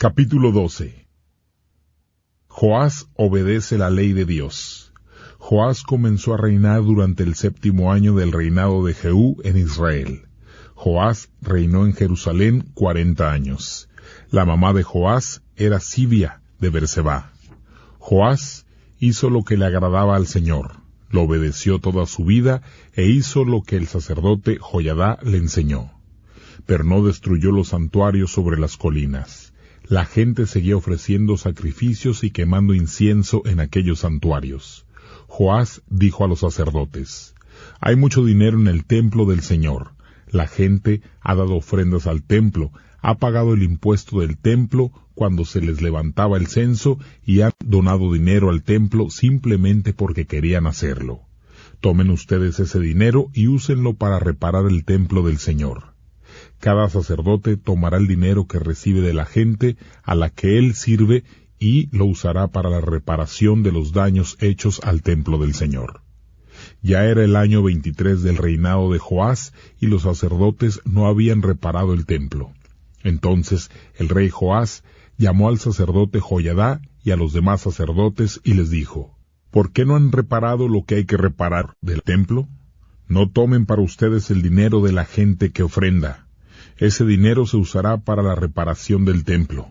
Capítulo 12. Joás obedece la ley de Dios. Joás comenzó a reinar durante el 7º año del reinado de Jehú en Israel. Joás reinó en Jerusalén 40 años. La mamá de Joás era Sibia de Berseba. Joás hizo lo que le agradaba al Señor, lo obedeció toda su vida e hizo lo que el sacerdote Joiada le enseñó. Pero no destruyó los santuarios sobre las colinas. La gente seguía ofreciendo sacrificios y quemando incienso en aquellos santuarios. Joás dijo a los sacerdotes: «Hay mucho dinero en el templo del Señor. La gente ha dado ofrendas al templo, ha pagado el impuesto del templo cuando se les levantaba el censo y han donado dinero al templo simplemente porque querían hacerlo. Tomen ustedes ese dinero y úsenlo para reparar el templo del Señor. Cada sacerdote tomará el dinero que recibe de la gente a la que él sirve y lo usará para la reparación de los daños hechos al templo del Señor». Ya era el año 23 del reinado de Joás y los sacerdotes no habían reparado el templo. Entonces el rey Joás llamó al sacerdote Joiada y a los demás sacerdotes y les dijo: «¿Por qué no han reparado lo que hay que reparar del templo? No tomen para ustedes el dinero de la gente que ofrenda. Ese dinero se usará para la reparación del templo».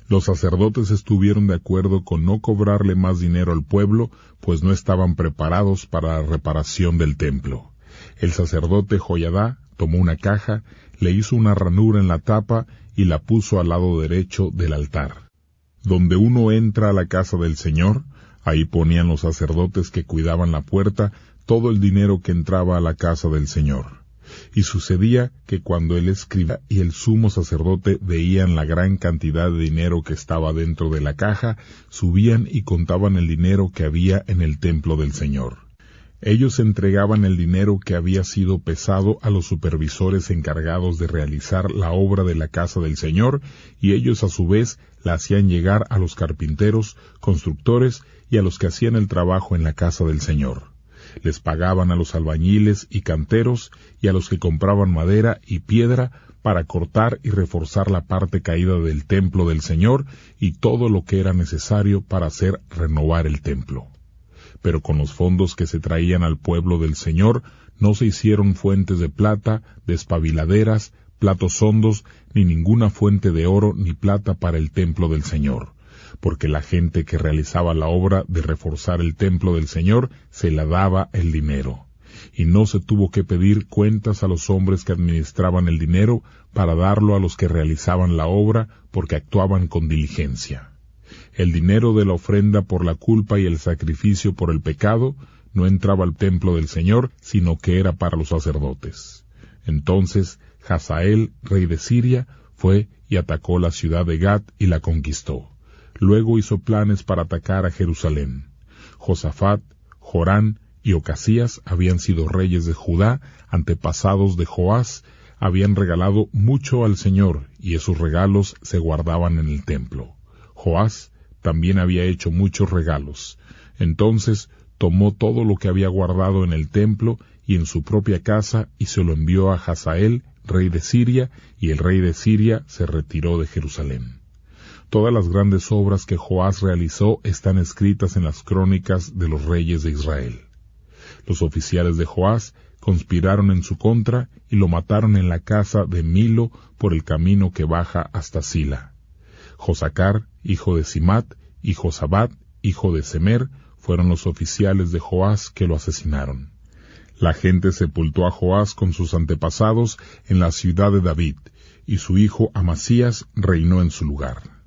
Los sacerdotes estuvieron de acuerdo con no cobrarle más dinero al pueblo, pues no estaban preparados para la reparación del templo. El sacerdote Joiada tomó una caja, le hizo una ranura en la tapa y la puso al lado derecho del altar. Donde uno entra a la casa del Señor, ahí ponían los sacerdotes que cuidaban la puerta todo el dinero que entraba a la casa del Señor. Y sucedía que cuando el escriba y el sumo sacerdote veían la gran cantidad de dinero que estaba dentro de la caja, subían y contaban el dinero que había en el templo del Señor. Ellos entregaban el dinero que había sido pesado a los supervisores encargados de realizar la obra de la casa del Señor, y ellos a su vez la hacían llegar a los carpinteros, constructores y a los que hacían el trabajo en la casa del Señor. Les pagaban a los albañiles y canteros y a los que compraban madera y piedra para cortar y reforzar la parte caída del templo del Señor y todo lo que era necesario para hacer renovar el templo. Pero con los fondos que se traían al pueblo del Señor no se hicieron fuentes de plata, despabiladeras, platos hondos, ni ninguna fuente de oro ni plata para el templo del Señor, porque la gente que realizaba la obra de reforzar el templo del Señor se la daba el dinero, y no se tuvo que pedir cuentas a los hombres que administraban el dinero para darlo a los que realizaban la obra, porque actuaban con diligencia. El dinero de la ofrenda por la culpa y el sacrificio por el pecado no entraba al templo del Señor, sino que era para los sacerdotes. Entonces Hazael, rey de Siria, fue y atacó la ciudad de Gat y la conquistó. Luego hizo planes para atacar a Jerusalén. Josafat, Jorán y Ocasías habían sido reyes de Judá, antepasados de Joás, habían regalado mucho al Señor, y esos regalos se guardaban en el templo. Joás también había hecho muchos regalos. Entonces tomó todo lo que había guardado en el templo y en su propia casa y se lo envió a Hazael, rey de Siria, y el rey de Siria se retiró de Jerusalén. Todas las grandes obras que Joás realizó están escritas en las crónicas de los reyes de Israel. Los oficiales de Joás conspiraron en su contra y lo mataron en la casa de Milo por el camino que baja hasta Sila. Josacar, hijo de Simat, y Josabat, hijo de Semer, fueron los oficiales de Joás que lo asesinaron. La gente sepultó a Joás con sus antepasados en la ciudad de David, y su hijo Amasías reinó en su lugar.